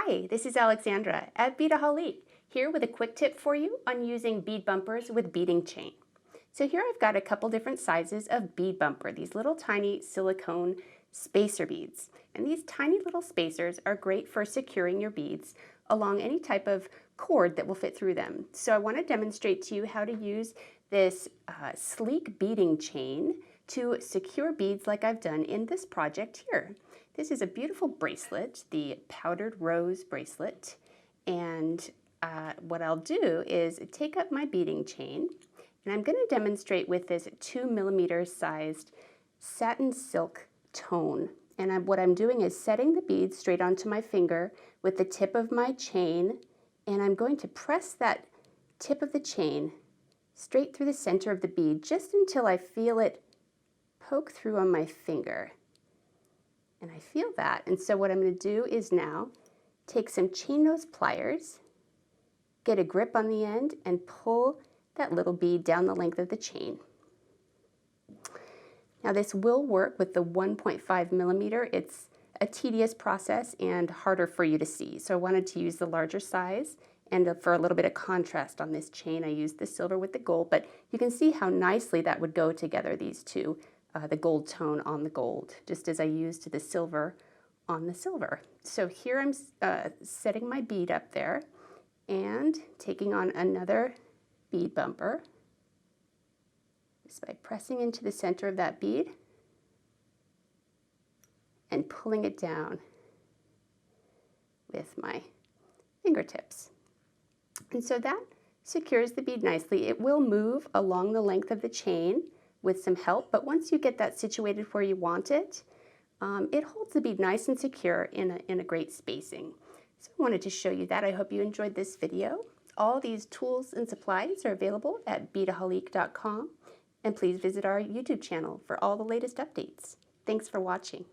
Hi, this is Alexandra at Beadaholique, here with a quick tip for you on using bead bumpers with beading chain. So here I've got a couple different sizes of bead bumper, these little tiny silicone spacer beads. And these tiny little spacers are great for securing your beads along any type of cord that will fit through them. So I want to demonstrate to you how to use this sleek beading chain to secure beads like I've done in this project here. This is a beautiful bracelet, the powdered rose bracelet, and what I'll do is take up my beading chain, and I'm going to demonstrate with this 2mm sized satin silk tone. And what I'm doing is setting the bead straight onto my finger with the tip of my chain, and I'm going to press that tip of the chain straight through the center of the bead just until I feel it poke through on my finger. And I feel that, and so what I'm going to do is now take some chain nose pliers, get a grip on the end, and pull that little bead down the length of the chain. Now this will work with the 1.5mm. It's a tedious process and harder for you to see, so I wanted to use the larger size, and for a little bit of contrast on this chain I used the silver with the gold, but you can see how nicely that would go together, these two. The gold tone on the gold, just as I used the silver on the silver. So here I'm setting my bead up there and taking on another bead bumper just by pressing into the center of that bead and pulling it down with my fingertips. And so that secures the bead nicely. It will move along the length of the chain with some help, but once you get that situated where you want it, it holds the bead nice and secure in a great spacing. So I wanted to show you that. I hope you enjoyed this video. All these tools and supplies are available at beadaholique.com, and please visit our YouTube channel for all the latest updates. Thanks for watching.